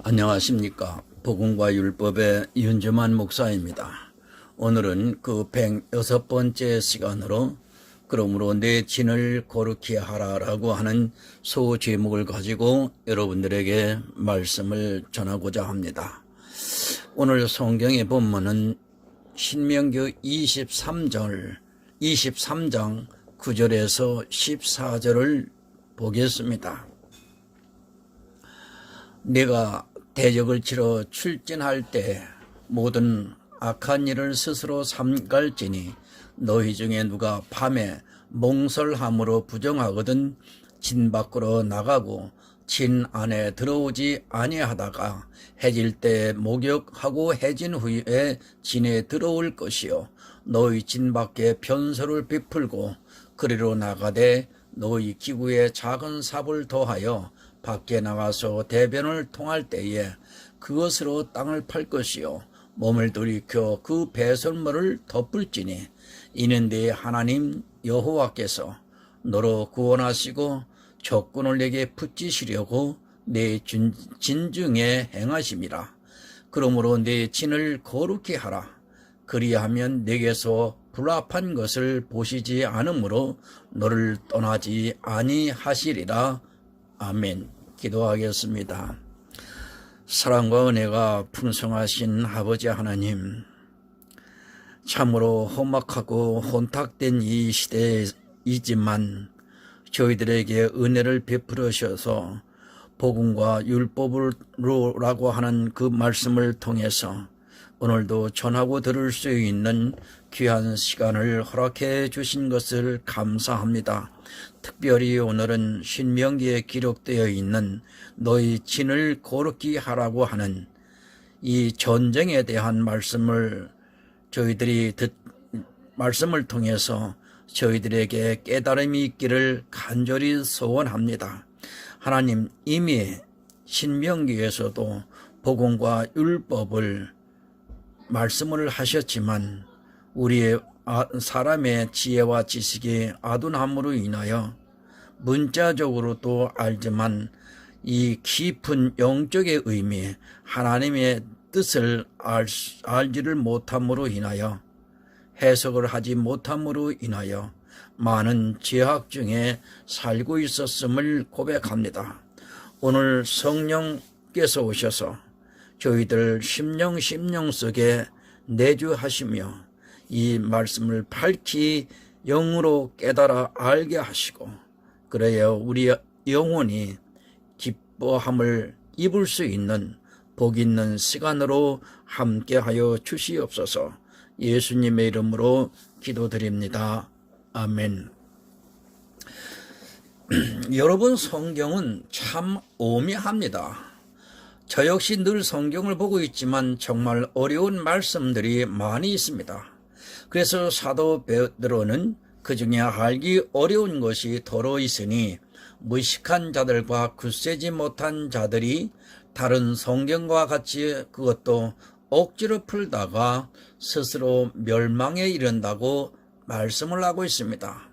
안녕하십니까. 복음과 율법의 윤주만 목사입니다. 오늘은 그 106번째 시간으로 그러므로 내 진을 거룩히 하라라고 하는 소제목을 가지고 여러분들에게 말씀을 전하고자 합니다. 오늘 성경의 본문은 신명기 23장 9절에서 14절을 보겠습니다. 내가 대적을 치러 출진할 때 모든 악한 일을 스스로 삼갈지니 너희 중에 누가 밤에 몽설함으로 부정하거든 진 밖으로 나가고 진 안에 들어오지 아니하다가 해질 때 목욕하고 해진 후에 진에 들어올 것이요 너희 진 밖에 변소를 베풀고 그리로 나가되 너희 기구에 작은 삽을 더하여 밖에 나가서 대변을 통할 때에 그것으로 땅을 팔 것이요 몸을 돌이켜 그 배설물을 덮을지니 이는 네 하나님 여호와께서 너로 구원하시고 적군을 내게 붙이시려고 내 진중에 행하심이라. 그러므로 내 진을 거룩히 하라. 그리하면 내게서 불합한 것을 보시지 않으므로 너를 떠나지 아니하시리라. 아멘. 기도하겠습니다. 사랑과 은혜가 풍성하신 아버지 하나님, 참으로 험악하고 혼탁된 이 시대이지만 저희들에게 은혜를 베풀으셔서 복음과 율법으로라고 하는 그 말씀을 통해서 오늘도 전하고 들을 수 있는 귀한 시간을 허락해 주신 것을 감사합니다. 특별히 오늘은 신명기에 기록되어 있는 너희 진을 거룩히 하라고 하는 이 전쟁에 대한 말씀을 말씀을 통해서 저희들에게 깨달음이 있기를 간절히 소원합니다. 하나님, 이미 신명기에서도 복음과 율법을 말씀을 하셨지만 우리의 사람의 지혜와 지식이 아둔함으로 인하여 문자적으로도 알지만 이 깊은 영적의 의미, 하나님의 뜻을 알지를 못함으로 인하여 해석을 하지 못함으로 인하여 많은 죄악 중에 살고 있었음을 고백합니다. 오늘 성령께서 오셔서 저희들 심령 속에 내주하시며 이 말씀을 밝히 영으로 깨달아 알게 하시고 그래야 우리 영혼이 기뻐함을 입을 수 있는 복 있는 시간으로 함께하여 주시옵소서. 예수님의 이름으로 기도드립니다. 아멘. 여러분, 성경은 참 오묘합니다. 저 역시 늘 성경을 보고 있지만 정말 어려운 말씀들이 많이 있습니다. 그래서 사도 베드로는 그 중에 알기 어려운 것이 더러 있으니 무식한 자들과 굳세지 못한 자들이 다른 성경과 같이 그것도 억지로 풀다가 스스로 멸망에 이른다고 말씀을 하고 있습니다.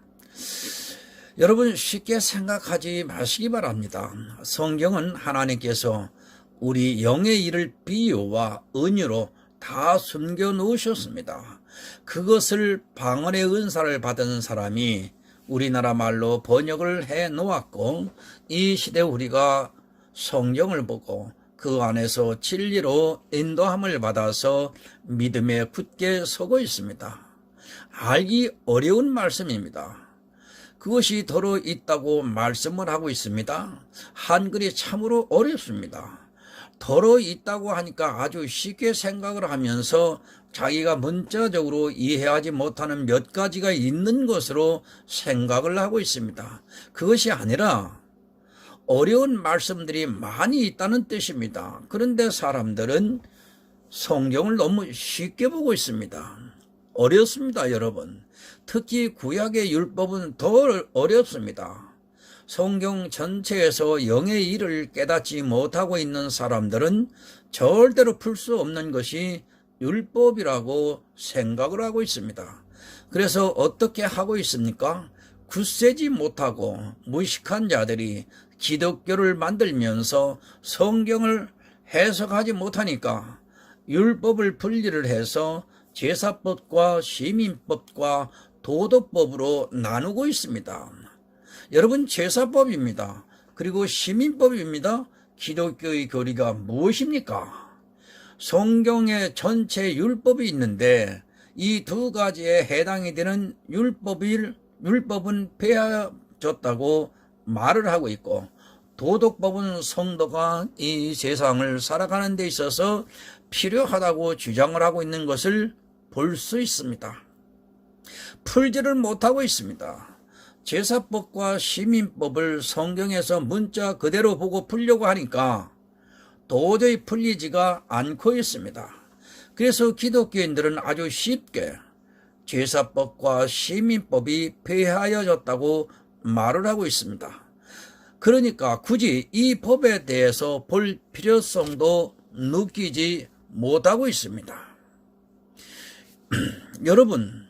여러분, 쉽게 생각하지 마시기 바랍니다. 성경은 하나님께서 우리 영의 일을 비유와 은유로 다 숨겨 놓으셨습니다. 그것을 방언의 은사를 받은 사람이 우리나라 말로 번역을 해 놓았고 이 시대 우리가 성경을 보고 그 안에서 진리로 인도함을 받아서 믿음에 굳게 서고 있습니다. 알기 어려운 말씀입니다. 그것이 더러 있다고 말씀을 하고 있습니다. 한글이 참으로 어렵습니다. 더러 있다고 하니까 아주 쉽게 생각을 하면서 자기가 문자적으로 이해하지 못하는 몇 가지가 있는 것으로 생각을 하고 있습니다. 그것이 아니라 어려운 말씀들이 많이 있다는 뜻입니다. 그런데 사람들은 성경을 너무 쉽게 보고 있습니다. 어렵습니다, 여러분. 특히 구약의 율법은 더 어렵습니다. 성경 전체에서 영의 일을 깨닫지 못하고 있는 사람들은 절대로 풀 수 없는 것이 율법이라고 생각을 하고 있습니다. 그래서 어떻게 하고 있습니까? 굳세지 못하고 무식한 자들이 기독교를 만들면서 성경을 해석하지 못하니까 율법을 분리를 해서 제사법과 시민법과 도덕법으로 나누고 있습니다. 여러분, 제사법입니다. 그리고 시민법입니다. 기독교의 교리가 무엇입니까? 성경에 전체 율법이 있는데 이 두 가지에 해당이 되는 율법은 폐하여졌다고 말을 하고 있고, 도덕법은 성도가 이 세상을 살아가는 데 있어서 필요하다고 주장을 하고 있는 것을 볼 수 있습니다. 풀지를 못하고 있습니다. 제사법과 시민법을 성경에서 문자 그대로 보고 풀려고 하니까 도저히 풀리지가 않고 있습니다. 그래서 기독교인들은 아주 쉽게 제사법과 시민법이 폐하여졌다고 말을 하고 있습니다. 그러니까 굳이 이 법에 대해서 볼 필요성도 느끼지 못하고 있습니다. 여러분,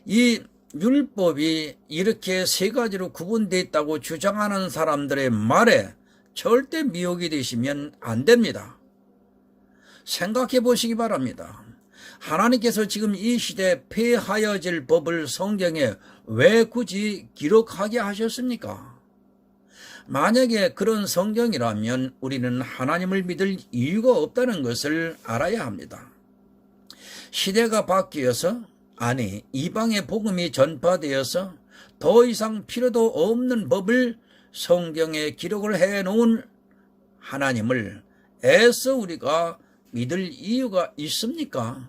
이 율법이 이렇게 세 가지로 구분되어 있다고 주장하는 사람들의 말에 절대 미혹이 되시면 안 됩니다. 생각해 보시기 바랍니다. 하나님께서 지금 이 시대에 폐하여질 법을 성경에 왜 굳이 기록하게 하셨습니까? 만약에 그런 성경이라면 우리는 하나님을 믿을 이유가 없다는 것을 알아야 합니다. 시대가 바뀌어서, 아니 이방의 복음이 전파되어서 더 이상 필요도 없는 법을 성경에 기록을 해놓은 하나님을 애써 우리가 믿을 이유가 있습니까?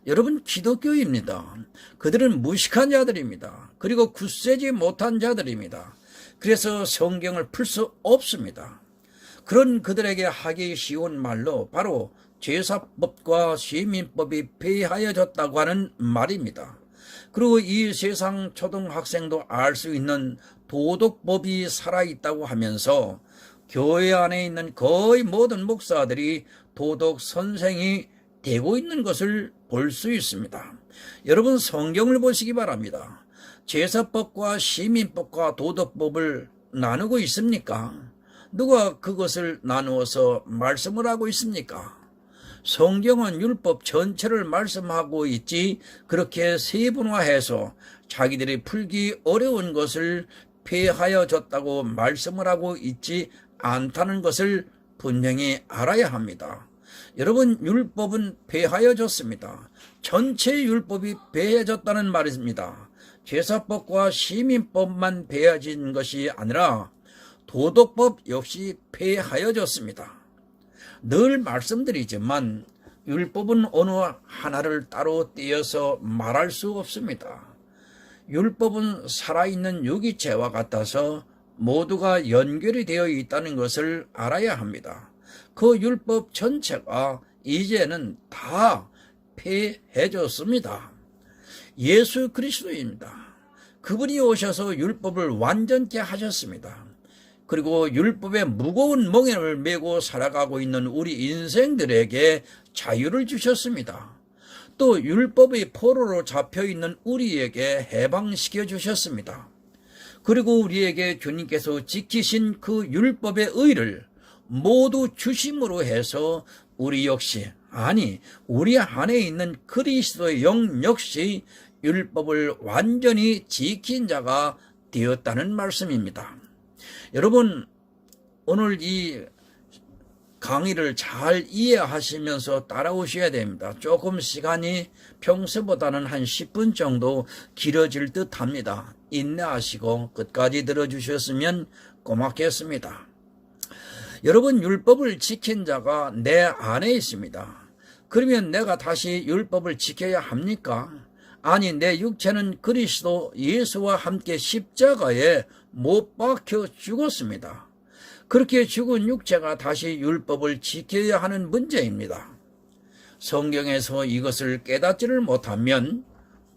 여러분, 기독교입니다. 그들은 무식한 자들입니다. 그리고 굳세지 못한 자들입니다. 그래서 성경을 풀 수 없습니다. 그런 그들에게 하기 쉬운 말로 바로 제사법과 시민법이 폐하여졌다고 하는 말입니다. 그리고 이 세상 초등학생도 알 수 있는 도덕법이 살아있다고 하면서 교회 안에 있는 거의 모든 목사들이 도덕 선생이 되고 있는 것을 볼 수 있습니다. 여러분, 성경을 보시기 바랍니다. 제사법과 시민법과 도덕법을 나누고 있습니까? 누가 그것을 나누어서 말씀을 하고 있습니까? 성경은 율법 전체를 말씀하고 있지 그렇게 세분화해서 자기들이 풀기 어려운 것을 폐하여졌다고 말씀을 하고 있지 않다는 것을 분명히 알아야 합니다. 여러분, 율법은 폐하여졌습니다. 전체 율법이 폐해졌다는 말입니다. 제사법과 시민법만 폐해진 것이 아니라 도덕법 역시 폐하여졌습니다. 늘 말씀드리지만 율법은 어느 하나를 따로 떼어서 말할 수 없습니다. 율법은 살아있는 유기체와 같아서 모두가 연결이 되어 있다는 것을 알아야 합니다. 그 율법 전체가 이제는 다 폐해졌습니다. 예수 그리스도입니다. 그분이 오셔서 율법을 완전케 하셨습니다. 그리고 율법의 무거운 멍에를 메고 살아가고 있는 우리 인생들에게 자유를 주셨습니다. 또 율법의 포로로 잡혀있는 우리에게 해방시켜 주셨습니다. 그리고 우리에게 주님께서 지키신 그 율법의 의를 모두 주심으로 해서 우리 역시, 아니 우리 안에 있는 그리스도의 영 역시 율법을 완전히 지킨 자가 되었다는 말씀입니다. 여러분, 오늘 이 강의를 잘 이해하시면서 따라오셔야 됩니다. 조금 시간이 평소보다는 한 10분 정도 길어질 듯 합니다. 인내하시고 끝까지 들어주셨으면 고맙겠습니다. 여러분, 율법을 지킨 자가 내 안에 있습니다. 그러면 내가 다시 율법을 지켜야 합니까? 아니, 내 육체는 그리스도 예수와 함께 십자가에 못 박혀 죽었습니다. 그렇게 죽은 육체가 다시 율법을 지켜야 하는 문제입니다. 성경에서 이것을 깨닫지를 못하면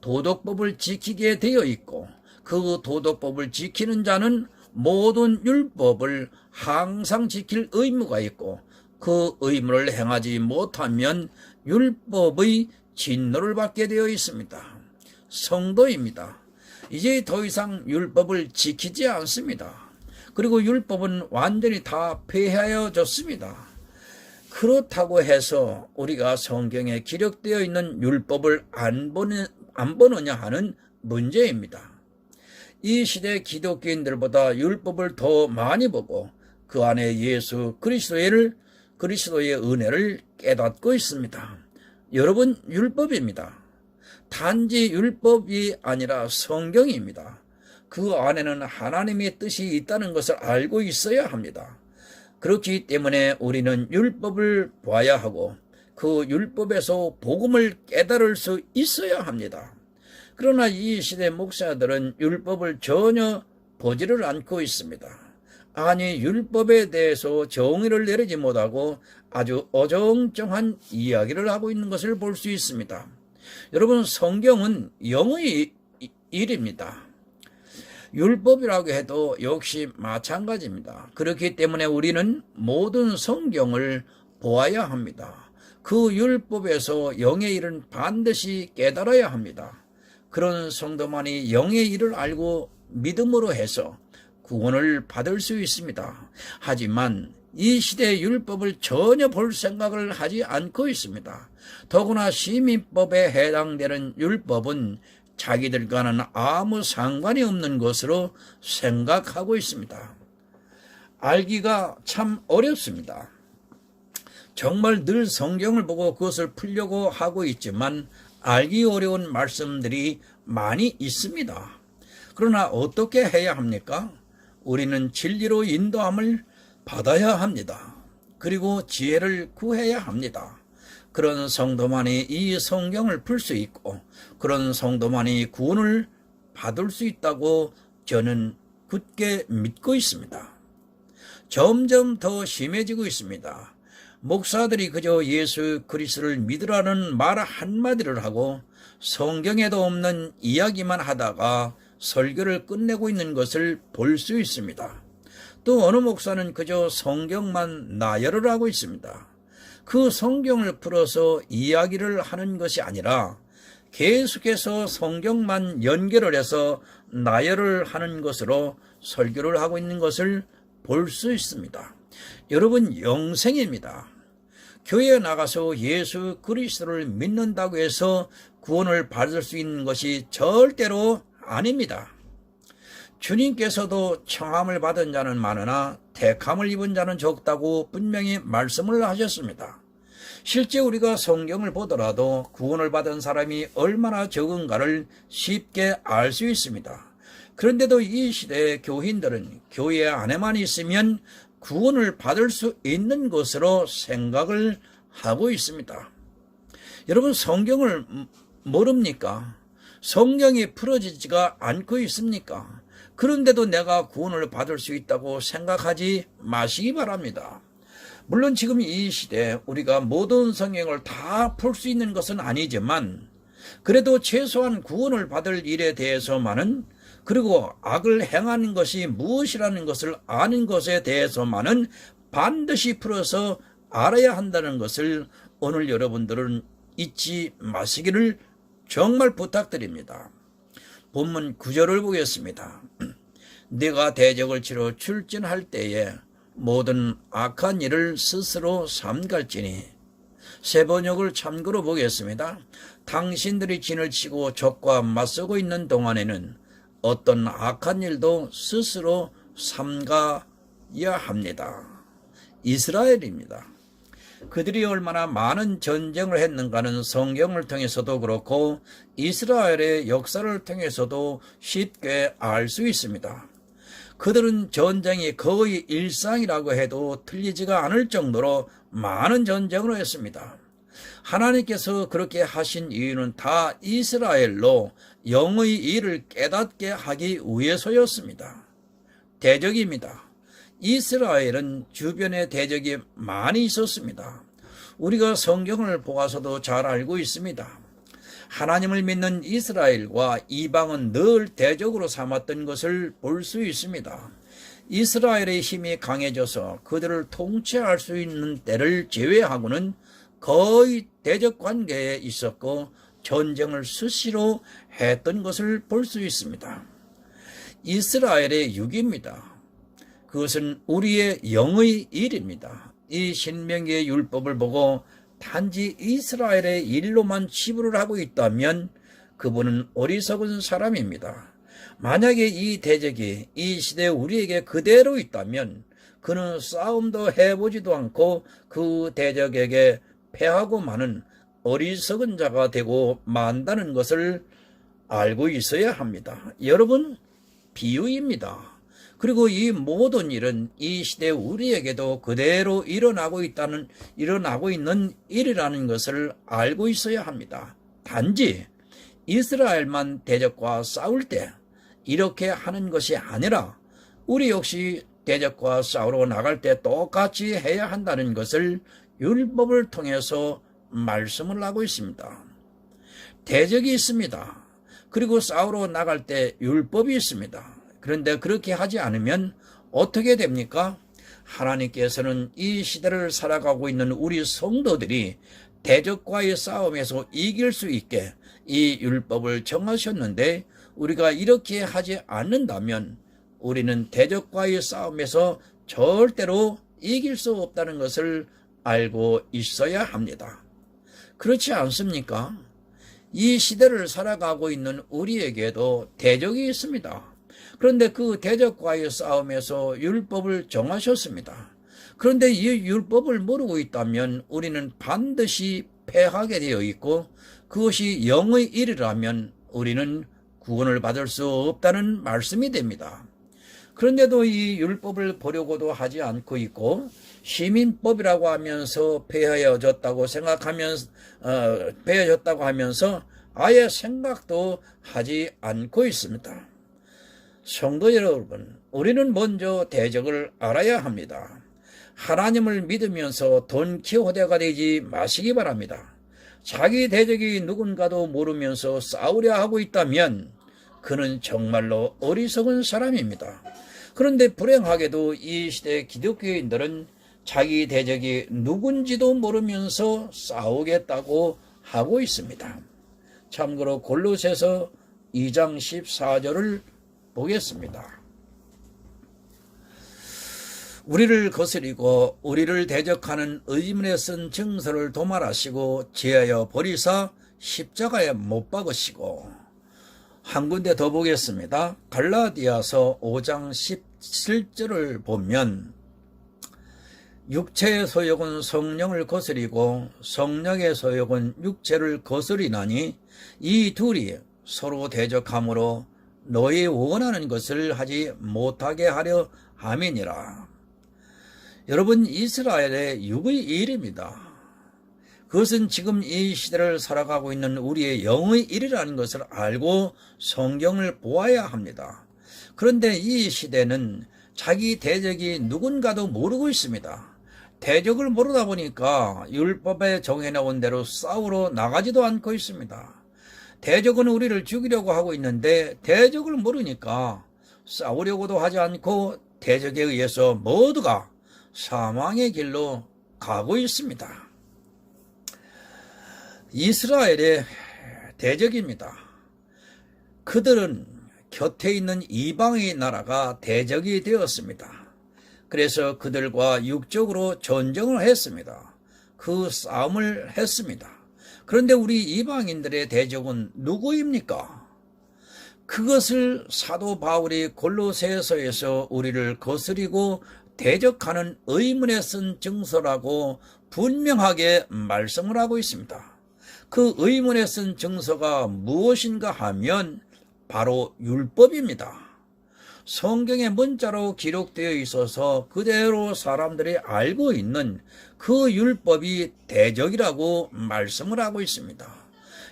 도덕법을 지키게 되어 있고, 그 도덕법을 지키는 자는 모든 율법을 항상 지킬 의무가 있고, 그 의무를 행하지 못하면 율법의 진노를 받게 되어 있습니다. 성도입니다. 이제 더 이상 율법을 지키지 않습니다. 그리고 율법은 완전히 다 폐하여졌습니다. 그렇다고 해서 우리가 성경에 기록되어 있는 율법을 안 보느냐 하는 문제입니다. 이 시대 기독교인들보다 율법을 더 많이 보고 그 안에 예수 그리스도의 은혜를 깨닫고 있습니다. 여러분, 율법입니다. 단지 율법이 아니라 성경입니다. 그 안에는 하나님의 뜻이 있다는 것을 알고 있어야 합니다. 그렇기 때문에 우리는 율법을 봐야 하고 그 율법에서 복음을 깨달을 수 있어야 합니다. 그러나 이 시대 목사들은 율법을 전혀 보지를 않고 있습니다. 아니, 율법에 대해서 정의를 내리지 못하고 아주 어정쩡한 이야기를 하고 있는 것을 볼 수 있습니다. 여러분, 성경은 영의 일입니다. 율법이라고 해도 역시 마찬가지입니다. 그렇기 때문에 우리는 모든 성경을 보아야 합니다. 그 율법에서 영의 일은 반드시 깨달아야 합니다. 그런 성도만이 영의 일을 알고 믿음으로 해서 구원을 받을 수 있습니다. 하지만 이 시대의 율법을 전혀 볼 생각을 하지 않고 있습니다. 더구나 시민법에 해당되는 율법은 자기들과는 아무 상관이 없는 것으로 생각하고 있습니다. 알기가 참 어렵습니다. 정말 늘 성경을 보고 그것을 풀려고 하고 있지만 알기 어려운 말씀들이 많이 있습니다. 그러나 어떻게 해야 합니까? 우리는 진리로 인도함을 받아야 합니다. 그리고 지혜를 구해야 합니다. 그런 성도만이 이 성경을 풀 수 있고 그런 성도만이 구원을 받을 수 있다고 저는 굳게 믿고 있습니다. 점점 더 심해지고 있습니다. 목사들이 그저 예수 그리스도를 믿으라는 말 한마디를 하고 성경에도 없는 이야기만 하다가 설교를 끝내고 있는 것을 볼 수 있습니다. 또 어느 목사는 그저 성경만 나열을 하고 있습니다. 그 성경을 풀어서 이야기를 하는 것이 아니라 계속해서 성경만 연결을 해서 나열을 하는 것으로 설교를 하고 있는 것을 볼 수 있습니다. 여러분, 영생입니다. 교회에 나가서 예수 그리스도를 믿는다고 해서 구원을 받을 수 있는 것이 절대로 아닙니다. 주님께서도 청함을 받은 자는 많으나 택함을 입은 자는 적다고 분명히 말씀을 하셨습니다. 실제 우리가 성경을 보더라도 구원을 받은 사람이 얼마나 적은가를 쉽게 알 수 있습니다. 그런데도 이 시대의 교인들은 교회 안에만 있으면 구원을 받을 수 있는 것으로 생각을 하고 있습니다. 여러분, 성경을 모릅니까? 성경이 풀어지지가 않고 있습니까? 그런데도 내가 구원을 받을 수 있다고 생각하지 마시기 바랍니다. 물론 지금 이 시대에 우리가 모든 성경을 다 풀 수 있는 것은 아니지만 그래도 최소한 구원을 받을 일에 대해서만은, 그리고 악을 행하는 것이 무엇이라는 것을 아는 것에 대해서만은 반드시 풀어서 알아야 한다는 것을 오늘 여러분들은 잊지 마시기를 정말 부탁드립니다. 본문 9절을 보겠습니다. 네가 대적을 치러 출전할 때에 모든 악한 일을 스스로 삼갈지니. 새 번역을 참고로 보겠습니다. 당신들이 진을 치고 적과 맞서고 있는 동안에는 어떤 악한 일도 스스로 삼가야 합니다. 이스라엘입니다. 그들이 얼마나 많은 전쟁을 했는가는 성경을 통해서도 그렇고 이스라엘의 역사를 통해서도 쉽게 알 수 있습니다. 그들은 전쟁이 거의 일상이라고 해도 틀리지가 않을 정도로 많은 전쟁을 했습니다. 하나님께서 그렇게 하신 이유는 다 이스라엘로 영의 일을 깨닫게 하기 위해서였습니다. 대적입니다. 이스라엘은 주변에 대적이 많이 있었습니다. 우리가 성경을 보아서도 잘 알고 있습니다. 하나님을 믿는 이스라엘과 이방은 늘 대적으로 삼았던 것을 볼 수 있습니다. 이스라엘의 힘이 강해져서 그들을 통치할 수 있는 때를 제외하고는 거의 대적 관계에 있었고 전쟁을 수시로 했던 것을 볼 수 있습니다. 이스라엘의 육입니다. 그것은 우리의 영의 일입니다. 이 신명기의 율법을 보고 단지 이스라엘의 일로만 치부를 하고 있다면 그분은 어리석은 사람입니다. 만약에 이 대적이 이 시대에 우리에게 그대로 있다면 그는 싸움도 해보지도 않고 그 대적에게 패하고 마는 어리석은 자가 되고 만다는 것을 알고 있어야 합니다. 여러분, 비유입니다. 그리고 이 모든 일은 이 시대 우리에게도 그대로 일어나고 있는 일이라는 것을 알고 있어야 합니다. 단지 이스라엘만 대적과 싸울 때 이렇게 하는 것이 아니라 우리 역시 대적과 싸우러 나갈 때 똑같이 해야 한다는 것을 율법을 통해서 말씀을 하고 있습니다. 대적이 있습니다. 그리고 싸우러 나갈 때 율법이 있습니다. 그런데 그렇게 하지 않으면 어떻게 됩니까? 하나님께서는 이 시대를 살아가고 있는 우리 성도들이 대적과의 싸움에서 이길 수 있게 이 율법을 정하셨는데 우리가 이렇게 하지 않는다면 우리는 대적과의 싸움에서 절대로 이길 수 없다는 것을 알고 있어야 합니다. 그렇지 않습니까? 이 시대를 살아가고 있는 우리에게도 대적이 있습니다. 그런데 그 대적과의 싸움에서 율법을 정하셨습니다. 그런데 이 율법을 모르고 있다면 우리는 반드시 패하게 되어 있고 그것이 영의 일이라면 우리는 구원을 받을 수 없다는 말씀이 됩니다. 그런데도 이 율법을 보려고도 하지 않고 있고 시민법이라고 하면서 폐허해졌다고 하면서 아예 생각도 하지 않고 있습니다. 성도 여러분, 우리는 먼저 대적을 알아야 합니다. 하나님을 믿으면서 돈키호테가 되지 마시기 바랍니다. 자기 대적이 누군가도 모르면서 싸우려 하고 있다면 그는 정말로 어리석은 사람입니다. 그런데 불행하게도 이 시대 기독교인들은 자기 대적이 누군지도 모르면서 싸우겠다고 하고 있습니다. 참고로 골로새서 2장 14절을 보겠습니다. 우리를 거스리고 우리를 대적하는 의문에 쓴 증서를 도말하시고 제하여 버리사 십자가에 못 박으시고, 한 군데 더 보겠습니다. 갈라디아서 5장 17절을 보면 육체의 소욕은 성령을 거스리고 성령의 소욕은 육체를 거스리나니 이 둘이 서로 대적함으로 너희 원하는 것을 하지 못하게 하려 함이니라. 여러분, 이스라엘의 육의 일입니다. 그것은 지금 이 시대를 살아가고 있는 우리의 영의 일이라는 것을 알고 성경을 보아야 합니다. 그런데 이 시대는 자기 대적이 누군가도 모르고 있습니다. 대적을 모르다 보니까 율법에 정해놓은 대로 싸우러 나가지도 않고 있습니다. 대적은 우리를 죽이려고 하고 있는데 대적을 모르니까 싸우려고도 하지 않고 대적에 의해서 모두가 사망의 길로 가고 있습니다. 이스라엘의 대적입니다. 그들은 곁에 있는 이방의 나라가 대적이 되었습니다. 그래서 그들과 육적으로 전쟁을 했습니다. 그 싸움을 했습니다. 그런데 우리 이방인들의 대적은 누구입니까? 그것을 사도 바울이 골로새서에서 우리를 거스리고 대적하는 의문에 쓴 증서라고 분명하게 말씀을 하고 있습니다. 그 의문에 쓴 증서가 무엇인가 하면 바로 율법입니다. 성경의 문자로 기록되어 있어서 그대로 사람들이 알고 있는 그 율법이 대적이라고 말씀을 하고 있습니다.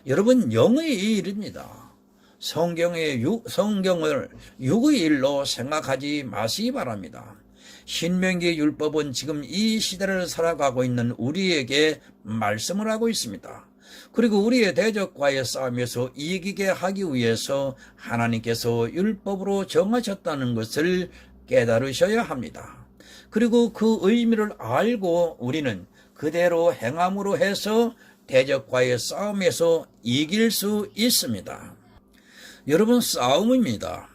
여러분, 영의 일입니다. 성경을 육의 일로 생각하지 마시기 바랍니다. 신명기 율법은 지금 이 시대를 살아가고 있는 우리에게 말씀을 하고 있습니다. 그리고 우리의 대적과의 싸움에서 이기게 하기 위해서 하나님께서 율법으로 정하셨다는 것을 깨달으셔야 합니다. 그리고 그 의미를 알고 우리는 그대로 행함으로 해서 대적과의 싸움에서 이길 수 있습니다. 여러분, 싸움입니다.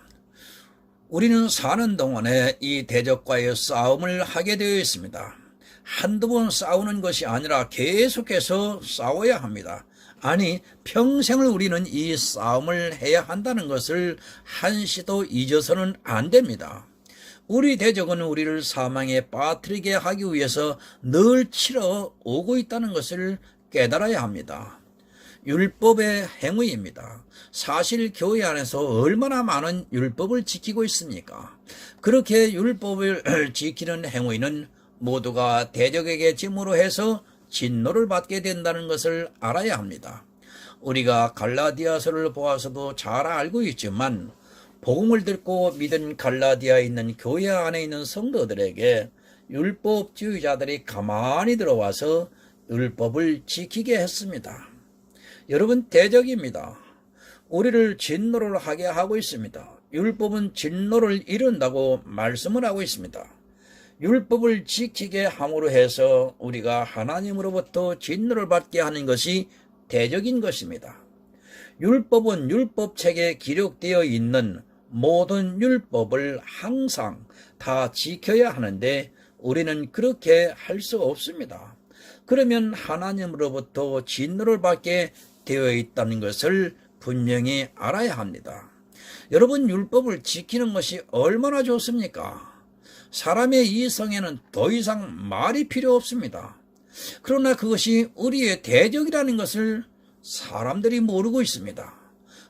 우리는 사는 동안에 이 대적과의 싸움을 하게 되어 있습니다. 한두 번 싸우는 것이 아니라 계속해서 싸워야 합니다. 아니, 평생을 우리는 이 싸움을 해야 한다는 것을 한시도 잊어서는 안 됩니다. 우리 대적은 우리를 사망에 빠뜨리게 하기 위해서 늘 치러 오고 있다는 것을 깨달아야 합니다. 율법의 행위입니다. 사실 교회 안에서 얼마나 많은 율법을 지키고 있습니까? 그렇게 율법을 지키는 행위는 모두가 대적에게 짐으로 해서 진노를 받게 된다는 것을 알아야 합니다. 우리가 갈라디아서를 보아서도 잘 알고 있지만 복음을 듣고 믿은 갈라디아에 있는 교회 안에 있는 성도들에게 율법주의자들이 가만히 들어와서 율법을 지키게 했습니다. 여러분, 대적입니다. 우리를 진노를 하게 하고 있습니다. 율법은 진노를 이룬다고 말씀을 하고 있습니다. 율법을 지키게 함으로 해서 우리가 하나님으로부터 진노를 받게 하는 것이 대적인 것입니다. 율법은 율법책에 기록되어 있는 모든 율법을 항상 다 지켜야 하는데 우리는 그렇게 할 수 없습니다. 그러면 하나님으로부터 진노를 받게 되어 있다는 것을 분명히 알아야 합니다. 여러분, 율법을 지키는 것이 얼마나 좋습니까? 사람의 이성에는 더 이상 말이 필요 없습니다. 그러나 그것이 우리의 대적이라는 것을 사람들이 모르고 있습니다.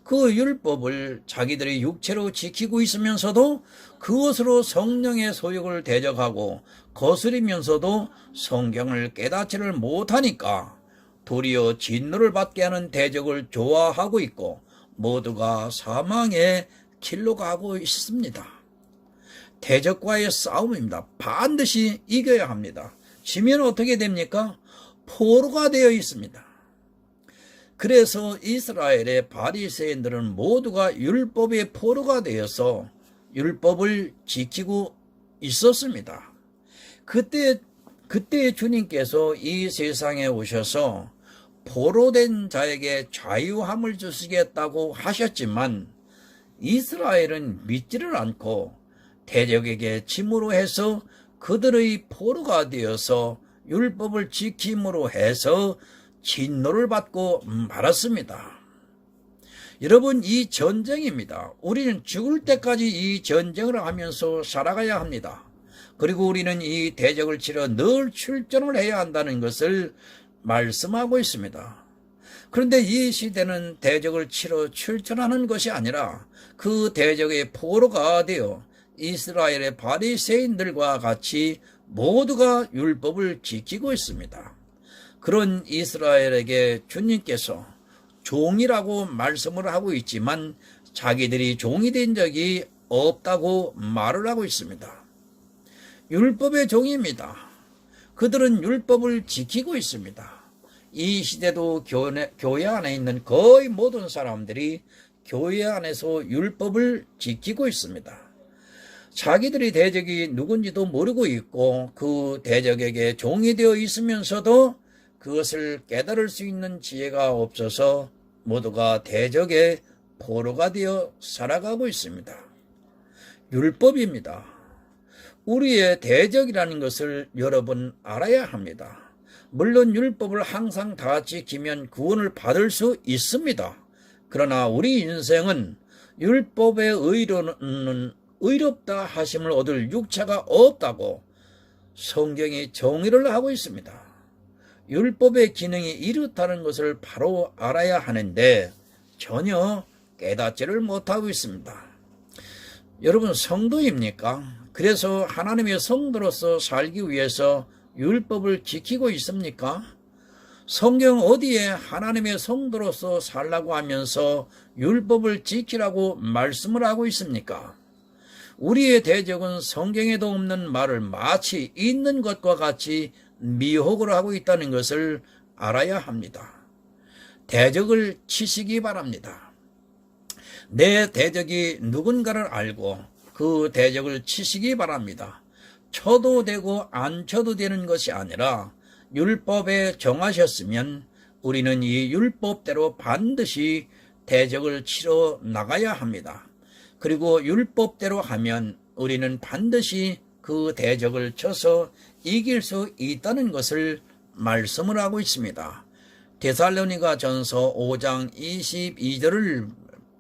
그 율법을 자기들이 육체로 지키고 있으면서도 그것으로 성령의 소욕을 대적하고 거스리면서도 성경을 깨닫지를 못하니까 도리어 진노를 받게 하는 대적을 좋아하고 있고 모두가 사망의 길로 가고 있습니다. 대적과의 싸움입니다. 반드시 이겨야 합니다. 지면 어떻게 됩니까? 포로가 되어 있습니다. 그래서 이스라엘의 바리새인들은 모두가 율법의 포로가 되어서 율법을 지키고 있었습니다. 그때 주님께서 이 세상에 오셔서 포로된 자에게 자유함을 주시겠다고 하셨지만 이스라엘은 믿지를 않고 대적에게 짐으로 해서 그들의 포로가 되어서 율법을 지킴으로 해서 진노를 받고 말았습니다. 여러분, 이 전쟁입니다. 우리는 죽을 때까지 이 전쟁을 하면서 살아가야 합니다. 그리고 우리는 이 대적을 치러 늘 출전을 해야 한다는 것을 말씀하고 있습니다. 그런데 이 시대는 대적을 치러 출전하는 것이 아니라 그 대적의 포로가 되어 이스라엘의 바리새인들과 같이 모두가 율법을 지키고 있습니다. 그런 이스라엘에게 주님께서 종이라고 말씀을 하고 있지만 자기들이 종이 된 적이 없다고 말을 하고 있습니다. 율법의 종입니다. 그들은 율법을 지키고 있습니다. 이 시대도 교회 안에 있는 거의 모든 사람들이 교회 안에서 율법을 지키고 있습니다. 자기들이 대적이 누군지도 모르고 있고 그 대적에게 종이 되어 있으면서도 그것을 깨달을 수 있는 지혜가 없어서 모두가 대적의 포로가 되어 살아가고 있습니다. 율법입니다. 우리의 대적이라는 것을 여러분 알아야 합니다. 물론 율법을 항상 다 지키면 구원을 받을 수 있습니다. 그러나 우리 인생은 율법의 의로는 의롭다 하심을 얻을 육체가 없다고 성경이 정의를 하고 있습니다. 율법의 기능이 이렇다는 것을 바로 알아야 하는데 전혀 깨닫지를 못하고 있습니다. 여러분, 성도입니까? 그래서 하나님의 성도로서 살기 위해서 율법을 지키고 있습니까? 성경 어디에 하나님의 성도로서 살라고 하면서 율법을 지키라고 말씀을 하고 있습니까? 우리의 대적은 성경에도 없는 말을 마치 있는 것과 같이 미혹을 하고 있다는 것을 알아야 합니다. 대적을 치시기 바랍니다. 내 대적이 누군가를 알고 그 대적을 치시기 바랍니다. 쳐도 되고 안 쳐도 되는 것이 아니라 율법에 정하셨으면 우리는 이 율법대로 반드시 대적을 치러 나가야 합니다. 그리고 율법대로 하면 우리는 반드시 그 대적을 쳐서 이길 수 있다는 것을 말씀을 하고 있습니다. 데살로니가 전서 5장 22절을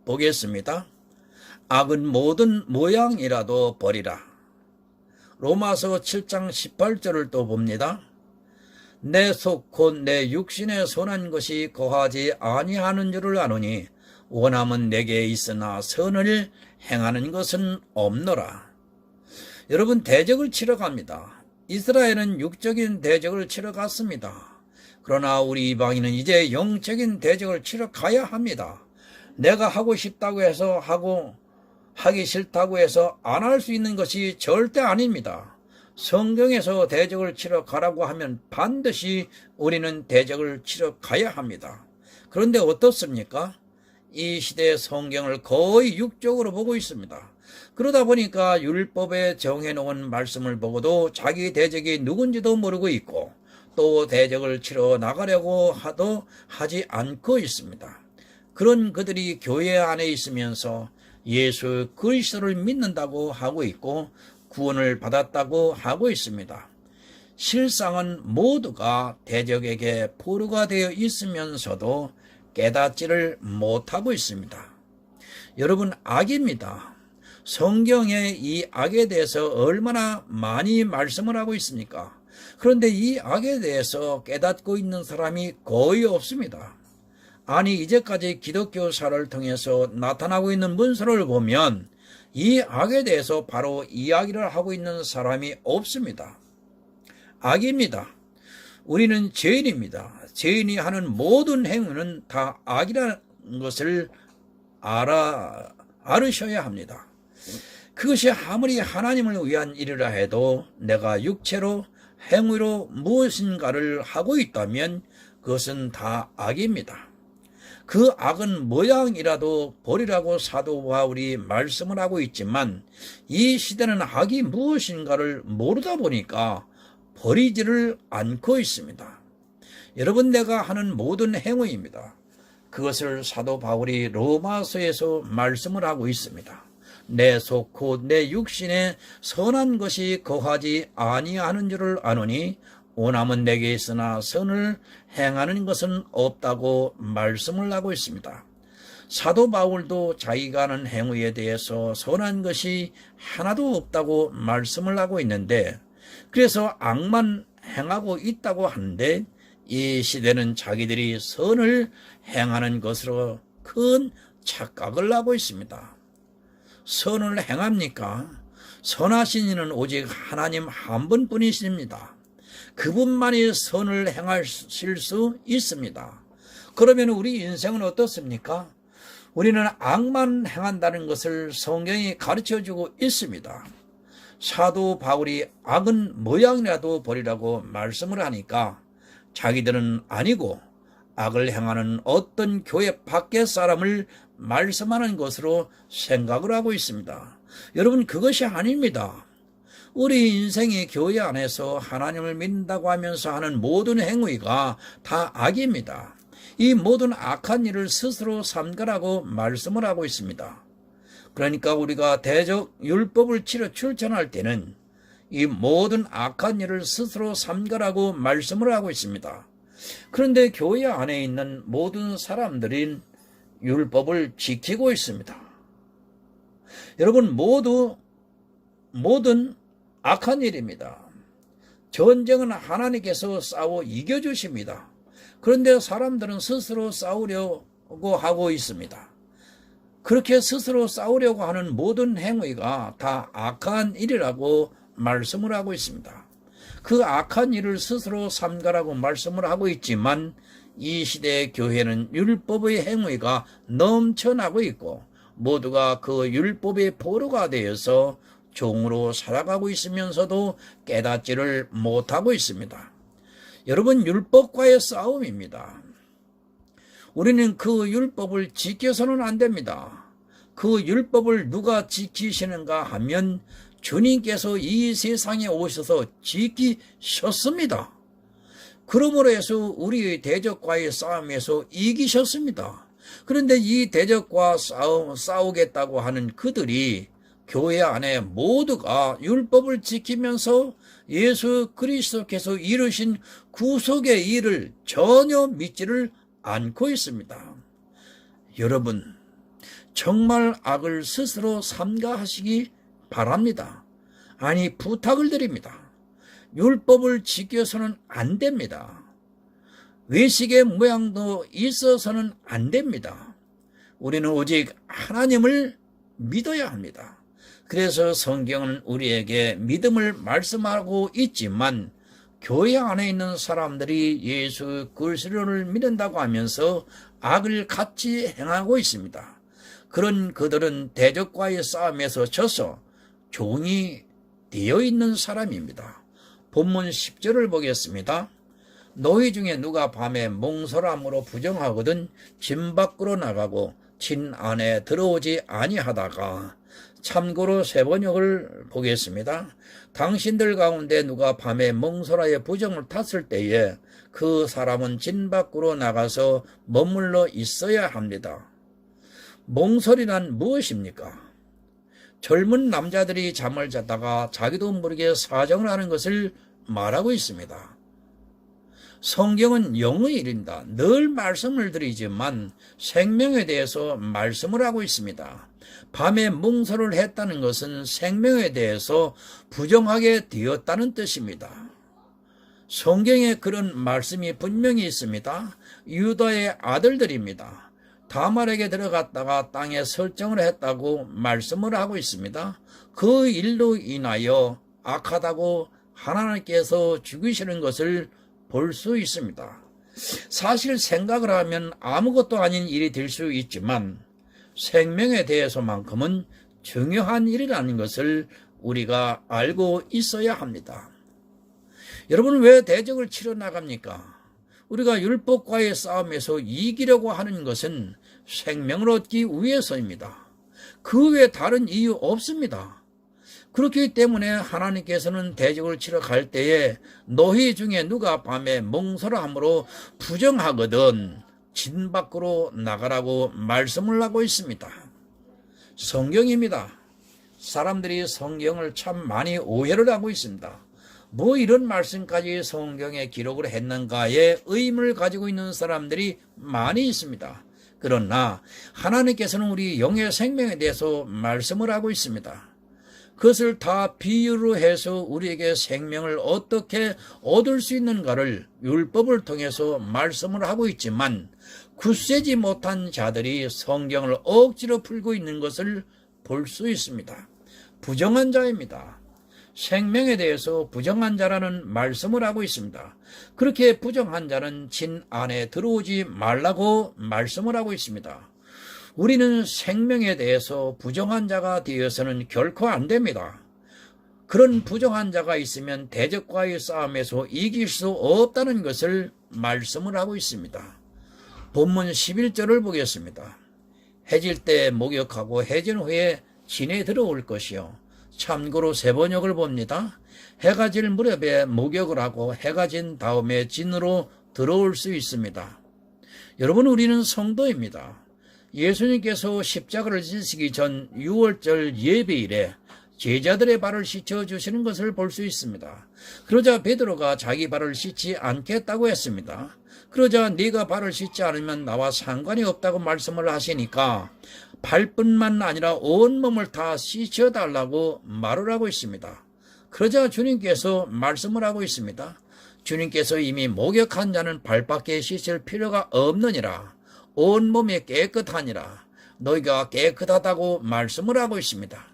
보겠습니다. 악은 모든 모양이라도 버리라. 로마서 7장 18절을 또 봅니다. 내 속 곧 내 육신에 선한 것이 거하지 아니하는 줄을 아노니 원함은 내게 있으나 선을 행하는 것은 없노라. 여러분, 대적을 치러 갑니다. 이스라엘은 육적인 대적을 치러 갔습니다. 그러나 우리 이방인은 이제 영적인 대적을 치러 가야 합니다. 내가 하고 싶다고 해서 하기 싫다고 해서 안 할 수 있는 것이 절대 아닙니다. 성경에서 대적을 치러 가라고 하면 반드시 우리는 대적을 치러 가야 합니다. 그런데 어떻습니까? 이 시대의 성경을 거의 육적으로 보고 있습니다. 그러다 보니까 율법에 정해놓은 말씀을 보고도 자기 대적이 누군지도 모르고 있고 또 대적을 치러 나가려고 하지 않고 있습니다. 그런 그들이 교회 안에 있으면서 예수 그리스도를 믿는다고 하고 있고 구원을 받았다고 하고 있습니다. 실상은 모두가 대적에게 포로가 되어 있으면서도 깨닫지를 못하고 있습니다. 여러분, 악입니다. 성경에 이 악에 대해서 얼마나 많이 말씀을 하고 있습니까? 그런데 이 악에 대해서 깨닫고 있는 사람이 거의 없습니다. 아니, 이제까지 기독교사를 통해서 나타나고 있는 문서를 보면 이 악에 대해서 바로 이야기를 하고 있는 사람이 없습니다. 악입니다. 우리는 죄인입니다. 죄인이 하는 모든 행위는 다 악이라는 것을 알으셔야 합니다. 그것이 아무리 하나님을 위한 일이라 해도 내가 육체로 행위로 무엇인가를 하고 있다면 그것은 다 악입니다. 그 악은 모양이라도 버리라고 사도 바울이 말씀을 하고 있지만 이 시대는 악이 무엇인가를 모르다 보니까 버리지를 않고 있습니다. 여러분, 내가 하는 모든 행위입니다. 그것을 사도 바울이 로마서에서 말씀을 하고 있습니다. 내 속 곧 내 육신에 선한 것이 거하지 아니하는 줄을 아노니 원함은 내게 있으나 선을 행하는 것은 없다고 말씀을 하고 있습니다. 사도 바울도 자기가 하는 행위에 대해서 선한 것이 하나도 없다고 말씀을 하고 있는데, 그래서 악만 행하고 있다고 하는데 이 시대는 자기들이 선을 행하는 것으로 큰 착각을 하고 있습니다. 선을 행합니까? 선하신 이는 오직 하나님 한 분뿐이십니다. 그분만이 선을 행하실 수 있습니다. 그러면 우리 인생은 어떻습니까? 우리는 악만 행한다는 것을 성경이 가르쳐주고 있습니다. 사도 바울이 악은 모양이라도 버리라고 말씀을 하니까 자기들은 아니고 악을 행하는 어떤 교회 밖의 사람을 말씀하는 것으로 생각을 하고 있습니다. 여러분, 그것이 아닙니다. 우리 인생이 교회 안에서 하나님을 믿는다고 하면서 하는 모든 행위가 다 악입니다. 이 모든 악한 일을 스스로 삼가라고 말씀을 하고 있습니다. 그러니까 우리가 대적 율법을 치러 출전할 때는 이 모든 악한 일을 스스로 삼가라고 말씀을 하고 있습니다. 그런데 교회 안에 있는 모든 사람들은 율법을 지키고 있습니다. 여러분, 모든 악한 일입니다. 전쟁은 하나님께서 싸워 이겨주십니다. 그런데 사람들은 스스로 싸우려고 하고 있습니다. 그렇게 스스로 싸우려고 하는 모든 행위가 다 악한 일이라고 말씀을 하고 있습니다. 그 악한 일을 스스로 삼가라고 말씀을 하고 있지만 이 시대의 교회는 율법의 행위가 넘쳐나고 있고 모두가 그 율법의 포로가 되어서 종으로 살아가고 있으면서도 깨닫지를 못하고 있습니다. 여러분, 율법과의 싸움입니다. 우리는 그 율법을 지켜서는 안 됩니다. 그 율법을 누가 지키시는가 하면 주님께서 이 세상에 오셔서 지키셨습니다. 그러므로 해서 우리의 대적과의 싸움에서 이기셨습니다. 그런데 이 대적과 싸우겠다고 하는 그들이 교회 안에 모두가 율법을 지키면서 예수 그리스도께서 이루신 구속의 일을 전혀 믿지를 않고 있습니다. 여러분, 정말 악을 스스로 삼가하시기 바랍니다. 아니, 부탁을 드립니다. 율법을 지켜서는 안 됩니다. 외식의 모양도 있어서는 안 됩니다. 우리는 오직 하나님을 믿어야 합니다. 그래서 성경은 우리에게 믿음을 말씀하고 있지만 교회 안에 있는 사람들이 예수 그리스도를 믿는다고 하면서 악을 같이 행하고 있습니다. 그런 그들은 대적과의 싸움에서 져서 종이 되어 있는 사람입니다. 본문 10절을 보겠습니다. 너희 중에 누가 밤에 몽설함으로 부정하거든 진 밖으로 나가고 진 안에 들어오지 아니하다가. 참고로 세번역을 보겠습니다. 당신들 가운데 누가 밤에 몽설하여 부정을 탔을 때에 그 사람은 진 밖으로 나가서 머물러 있어야 합니다. 몽설이란 무엇입니까? 젊은 남자들이 잠을 자다가 자기도 모르게 사정을 하는 것을 말하고 있습니다. 성경은 영의 일입니다. 늘 말씀을 드리지만 생명에 대해서 말씀을 하고 있습니다. 밤에 몽설을 했다는 것은 생명에 대해서 부정하게 되었다는 뜻입니다. 성경에 그런 말씀이 분명히 있습니다. 유다의 아들들입니다. 다말에게 들어갔다가 땅에 설정을 했다고 말씀을 하고 있습니다. 그 일로 인하여 악하다고 하나님께서 죽이시는 것을 볼 수 있습니다. 사실 생각을 하면 아무것도 아닌 일이 될 수 있지만 생명에 대해서만큼은 중요한 일이라는 것을 우리가 알고 있어야 합니다. 여러분, 왜 대적을 치러 나갑니까? 우리가 율법과의 싸움에서 이기려고 하는 것은 생명을 얻기 위해서입니다. 그 외에 다른 이유 없습니다. 그렇기 때문에 하나님께서는 대적을 치러 갈 때에 너희 중에 누가 밤에 몽설함으로 부정하거든 진 밖으로 나가라고 말씀을 하고 있습니다. 성경입니다. 사람들이 성경을 참 많이 오해를 하고 있습니다. 뭐 이런 말씀까지 성경에 기록을 했는가에 의문을 가지고 있는 사람들이 많이 있습니다. 그러나 하나님께서는 우리 영의 생명에 대해서 말씀을 하고 있습니다. 그것을 다 비유로 해서 우리에게 생명을 어떻게 얻을 수 있는가를 율법을 통해서 말씀을 하고 있지만 굳세지 못한 자들이 성경을 억지로 풀고 있는 것을 볼 수 있습니다. 부정한 자입니다. 생명에 대해서 부정한 자라는 말씀을 하고 있습니다. 그렇게 부정한 자는 진 안에 들어오지 말라고 말씀을 하고 있습니다. 우리는 생명에 대해서 부정한 자가 되어서는 결코 안 됩니다. 그런 부정한 자가 있으면 대적과의 싸움에서 이길 수 없다는 것을 말씀을 하고 있습니다. 본문 11절을 보겠습니다. 해질 때 목욕하고 해진 후에 진에 들어올 것이요. 참고로 세번역을 봅니다. 해가 질 무렵에 목욕을 하고 해가 진 다음에 진으로 들어올 수 있습니다. 여러분, 우리는 성도입니다. 예수님께서 십자가를 지시기 전 6월절 예배일에 제자들의 발을 씻어주시는 것을 볼 수 있습니다. 그러자 베드로가 자기 발을 씻지 않겠다고 했습니다. 그러자 네가 발을 씻지 않으면 나와 상관이 없다고 말씀을 하시니까 발뿐만 아니라 온몸을 다 씻어달라고 말을 하고 있습니다. 그러자 주님께서 말씀을 하고 있습니다. 주님께서 이미 목욕한 자는 발밖에 씻을 필요가 없느니라. 온몸이 깨끗하니라. 너희가 깨끗하다고 말씀을 하고 있습니다.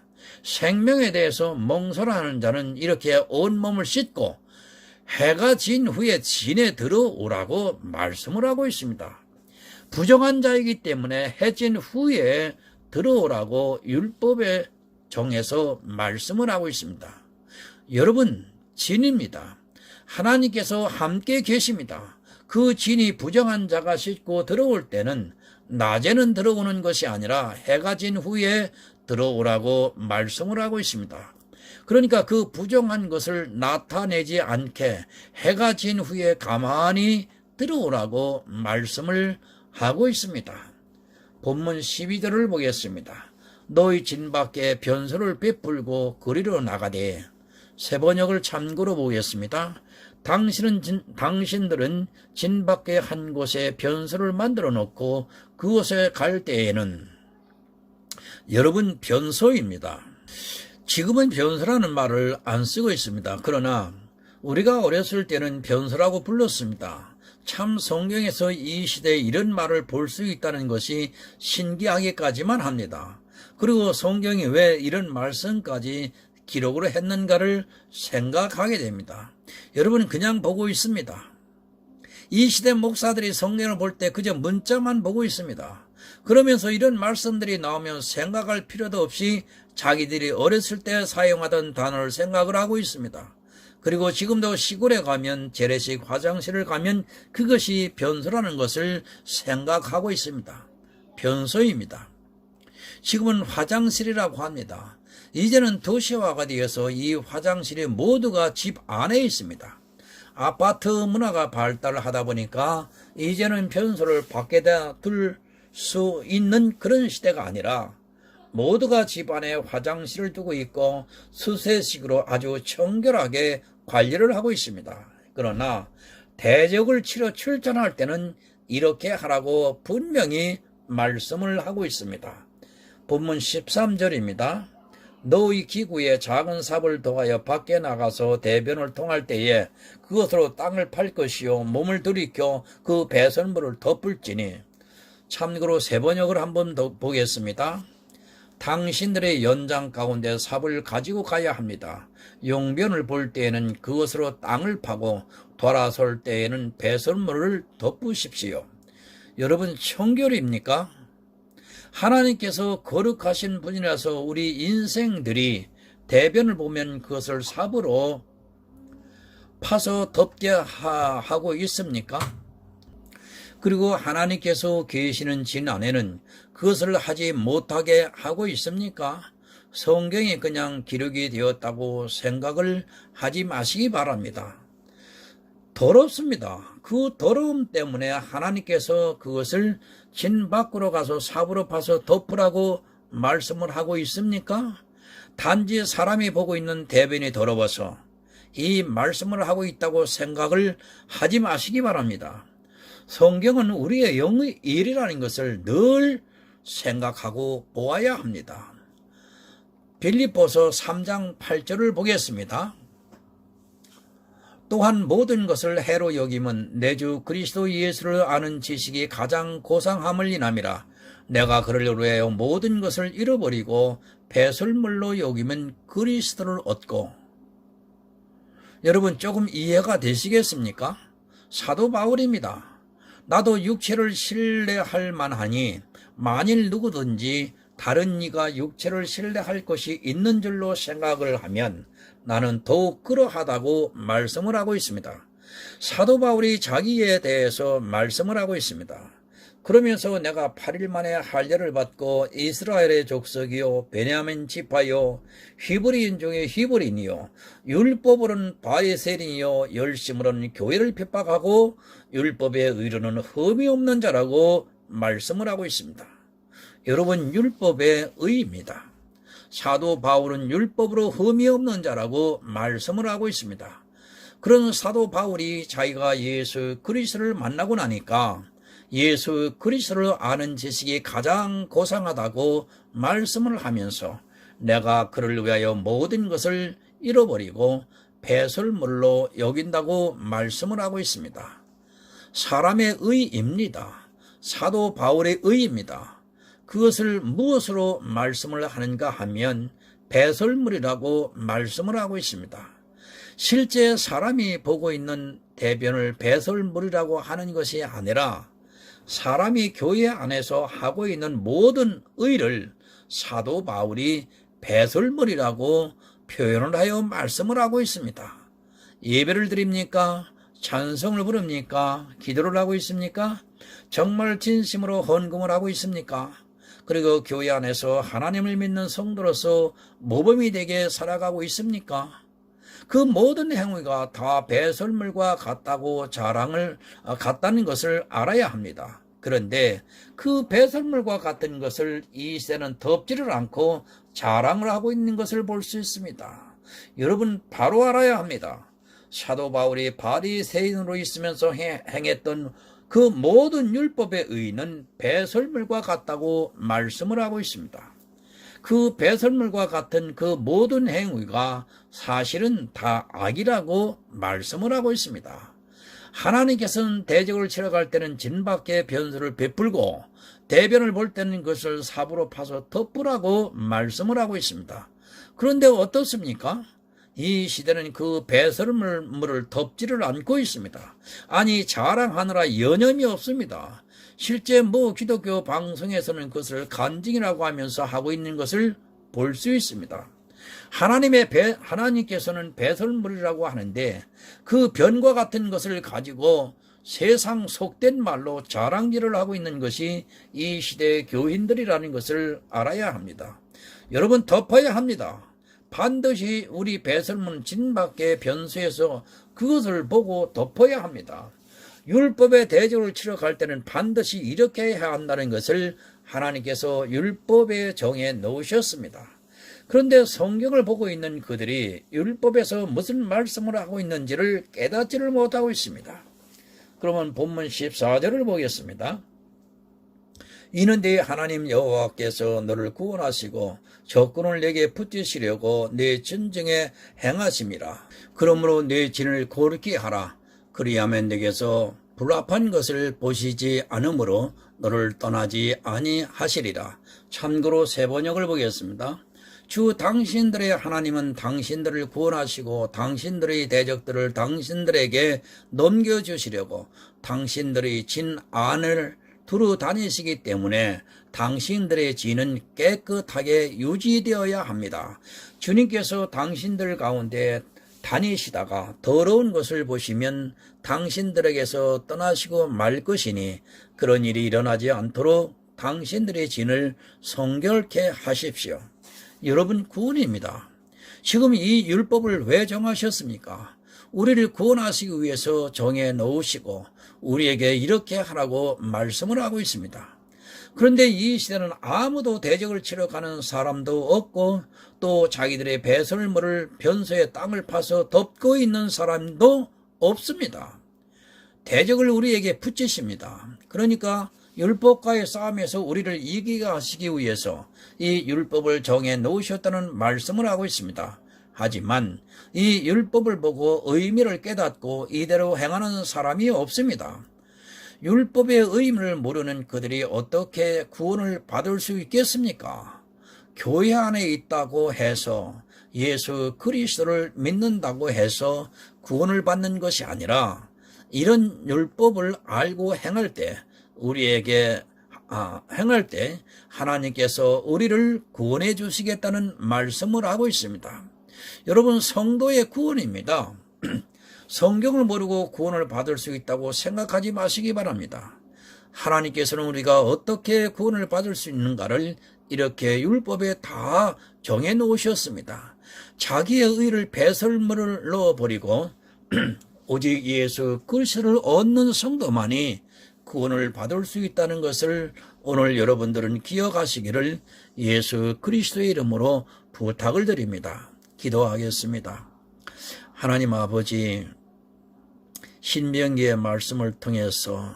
생명에 대해서 몽설하는 자는 이렇게 온몸을 씻고 해가 진 후에 진에 들어오라고 말씀을 하고 있습니다. 부정한 자이기 때문에 해진 후에 들어오라고 율법에 정해서 말씀을 하고 있습니다. 여러분, 진입니다. 하나님께서 함께 계십니다. 그 진이 부정한 자가 씻고 들어올 때는 낮에는 들어오는 것이 아니라 해가 진 후에 들어오라고 말씀을 하고 있습니다. 그러니까 그 부정한 것을 나타내지 않게 해가 진 후에 가만히 들어오라고 말씀을 하고 있습니다. 본문 12절을 보겠습니다. 너희 진 밖에 변소를 베풀고 거리로 나가되. 세 번역을 참고로 보겠습니다. 당신들은 진 밖에 한 곳에 변소를 만들어 놓고 그곳에 갈 때에는. 여러분, 변소입니다. 지금은 변소라는 말을 안 쓰고 있습니다. 그러나 우리가 어렸을 때는 변소라고 불렀습니다. 참 성경에서 이 시대에 이런 말을 볼 수 있다는 것이 신기하기까지만 합니다. 그리고 성경이 왜 이런 말씀까지 기록으로 했는가를 생각하게 됩니다. 여러분, 그냥 보고 있습니다. 이 시대 목사들이 성경을 볼 때 그저 문자만 보고 있습니다. 그러면서 이런 말씀들이 나오면 생각할 필요도 없이 자기들이 어렸을 때 사용하던 단어를 생각을 하고 있습니다. 그리고 지금도 시골에 가면, 재래식 화장실을 가면 그것이 변소라는 것을 생각하고 있습니다. 변소입니다. 지금은 화장실이라고 합니다. 이제는 도시화가 되어서 이 화장실이 모두가 집 안에 있습니다. 아파트 문화가 발달하다 보니까 이제는 변소를 밖에다 둘 수 있는 그런 시대가 아니라 모두가 집 안에 화장실을 두고 있고 수세식으로 아주 청결하게 관리를 하고 있습니다. 그러나 대적을 치러 출전할 때는 이렇게 하라고 분명히 말씀을 하고 있습니다. 본문 13절입니다. 너희 기구에 작은 삽을 더하여 밖에 나가서 대변을 통할 때에 그것으로 땅을 팔 것이요 몸을 들이켜 그 배설물을 덮을지니. 참고로 세 번역을 한번 더 보겠습니다. 당신들의 연장 가운데 삽을 가지고 가야 합니다. 용변을 볼 때에는 그것으로 땅을 파고 돌아설 때에는 배설물을 덮으십시오. 여러분, 청결입니까? 하나님께서 거룩하신 분이라서 우리 인생들이 대변을 보면 그것을 삽으로 파서 덮게 하고 있습니까? 그리고 하나님께서 계시는 진 안에는 그것을 하지 못하게 하고 있습니까? 성경에 그냥 기록이 되었다고 생각을 하지 마시기 바랍니다. 더럽습니다. 그 더러움 때문에 하나님께서 그것을 진 밖으로 가서 삽으로 파서 덮으라고 말씀을 하고 있습니까? 단지 사람이 보고 있는 대변이 더러워서 이 말씀을 하고 있다고 생각을 하지 마시기 바랍니다. 성경은 우리의 영의 일이라는 것을 늘 생각하고 보아야 합니다. 빌립보서 3장 8절을 보겠습니다. 또한 모든 것을 해로 여김은 내 주 그리스도 예수를 아는 지식이 가장 고상함을 인함이라. 내가 그를 위하여 모든 것을 잃어버리고 배설물로 여기면 그리스도를 얻고. 여러분, 조금 이해가 되시겠습니까? 사도 바울입니다. 나도 육체를 신뢰할 만하니 만일 누구든지 다른 이가 육체를 신뢰할 것이 있는 줄로 생각을 하면 나는 더욱 그러하다고 말씀을 하고 있습니다. 사도 바울이 자기에 대해서 말씀을 하고 있습니다. 그러면서 내가 8일 만에 할례를 받고 이스라엘의 족속이요 베냐민 지파요 히브리인 중에 히브리인이요 율법으로는 바에셀인이요 열심으로는 교회를 핍박하고 율법의 의로는 흠이 없는 자라고 말씀을 하고 있습니다. 여러분, 율법의 의입니다. 사도 바울은 율법으로 흠이 없는 자라고 말씀을 하고 있습니다. 그런 사도 바울이 자기가 예수 그리스도를 만나고 나니까 예수 그리스도를 아는 지식이 가장 고상하다고 말씀을 하면서 내가 그를 위하여 모든 것을 잃어버리고 배설물로 여긴다고 말씀을 하고 있습니다. 사람의 의입니다. 사도 바울의 의입니다. 그것을 무엇으로 말씀을 하는가 하면 배설물이라고 말씀을 하고 있습니다. 실제 사람이 보고 있는 대변을 배설물이라고 하는 것이 아니라 사람이 교회 안에서 하고 있는 모든 의를 사도 바울이 배설물이라고 표현을 하여 말씀을 하고 있습니다. 예배를 드립니까? 찬송을 부릅니까? 기도를 하고 있습니까? 정말 진심으로 헌금을 하고 있습니까? 그리고 교회 안에서 하나님을 믿는 성도로서 모범이 되게 살아가고 있습니까? 그 모든 행위가 다 배설물과 같다는 것을 알아야 합니다. 그런데 그 배설물과 같은 것을 이 시대는 덮지를 않고 자랑을 하고 있는 것을 볼 수 있습니다. 여러분 바로 알아야 합니다. 사도 바울이 바리새인으로 있으면서 행했던 그 모든 율법의 의는 배설물과 같다고 말씀을 하고 있습니다. 그 배설물과 같은 그 모든 행위가 사실은 다 악이라고 말씀을 하고 있습니다. 하나님께서는 대적을 치러 갈 때는 진밖에 변수를 베풀고 대변을 볼 때는 그것을 삽으로 파서 덮으라고 말씀을 하고 있습니다. 그런데 어떻습니까? 이 시대는 그 배설물을 덮지를 않고 있습니다. 아니 자랑하느라 여념이 없습니다. 실제 기독교 방송에서는 그것을 간증이라고 하면서 하고 있는 것을 볼 수 있습니다. 하나님께서는 배설물이라고 하는데 그 변과 같은 것을 가지고 세상 속된 말로 자랑질을 하고 있는 것이 이 시대의 교인들이라는 것을 알아야 합니다. 여러분 덮어야 합니다. 반드시 우리 배설물은 진밖의 변수에서 그것을 보고 덮어야 합니다. 율법의 대적을 치러 갈 때는 반드시 이렇게 해야 한다는 것을 하나님께서 율법에 정해 놓으셨습니다. 그런데 성경을 보고 있는 그들이 율법에서 무슨 말씀을 하고 있는지를 깨닫지를 못하고 있습니다. 그러면 본문 14절을 보겠습니다. 이는데 하나님 여호와께서 너를 구원하시고 적군을 내게 붙이시려고 내 전쟁에 행하심이라. 그러므로 내 진을 고르게 하라. 그리하면 내게서 불합한 것을 보시지 않으므로 너를 떠나지 아니하시리라. 참고로 새 번역을 보겠습니다. 주 당신들의 하나님은 당신들을 구원하시고 당신들의 대적들을 당신들에게 넘겨주시려고 당신들의 진 안을 두루 다니시기 때문에 당신들의 진은 깨끗하게 유지되어야 합니다. 주님께서 당신들 가운데 다니시다가 더러운 것을 보시면 당신들에게서 떠나시고 말 것이니 그런 일이 일어나지 않도록 당신들의 진을 성결케 하십시오. 여러분 구원입니다. 지금 이 율법을 왜 정하셨습니까? 우리를 구원하시기 위해서 정해 놓으시고 우리에게 이렇게 하라고 말씀을 하고 있습니다. 그런데 이 시대는 아무도 대적을 치러 가는 사람도 없고 또 자기들의 배설물을 변소에 땅을 파서 덮고 있는 사람도 없습니다. 대적을 우리에게 붙이십니다. 그러니까 율법과의 싸움에서 우리를 이기게 하시기 위해서 이 율법을 정해 놓으셨다는 말씀을 하고 있습니다. 하지만 이 율법을 보고 의미를 깨닫고 이대로 행하는 사람이 없습니다. 율법의 의미를 모르는 그들이 어떻게 구원을 받을 수 있겠습니까? 교회 안에 있다고 해서 예수 그리스도를 믿는다고 해서 구원을 받는 것이 아니라 이런 율법을 알고 행할 때 하나님께서 우리를 구원해 주시겠다는 말씀을 하고 있습니다. 여러분 성도의 구원입니다. 성경을 모르고 구원을 받을 수 있다고 생각하지 마시기 바랍니다. 하나님께서는 우리가 어떻게 구원을 받을 수 있는가를 이렇게 율법에 다 정해 놓으셨습니다. 자기의 의를 배설물로 버리고 오직 예수 그리스도를 얻는 성도만이 구원을 받을 수 있다는 것을 오늘 여러분들은 기억하시기를 예수 그리스도의 이름으로 부탁을 드립니다. 기도하겠습니다. 하나님 아버지, 신명기의 말씀을 통해서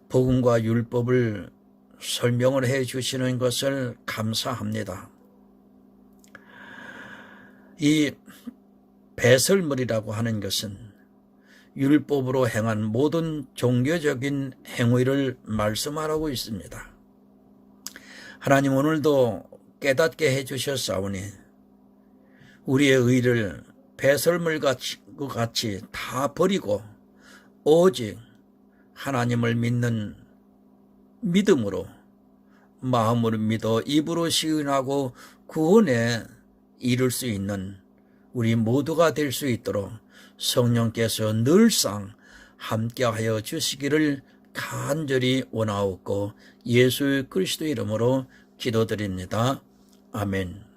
복음과 율법을 설명을 해 주시는 것을 감사합니다. 이 배설물이라고 하는 것은 율법으로 행한 모든 종교적인 행위를 말씀하라고 있습니다. 하나님 오늘도 깨닫게 해 주셨사오니 우리의 의를 배설물같이 다 버리고 오직 하나님을 믿는 믿음으로 마음으로 믿어 입으로 시인하고 구원에 이룰 수 있는 우리 모두가 될 수 있도록 성령께서 늘상 함께하여 주시기를 간절히 원하옵고 예수 그리스도 이름으로 기도드립니다. 아멘.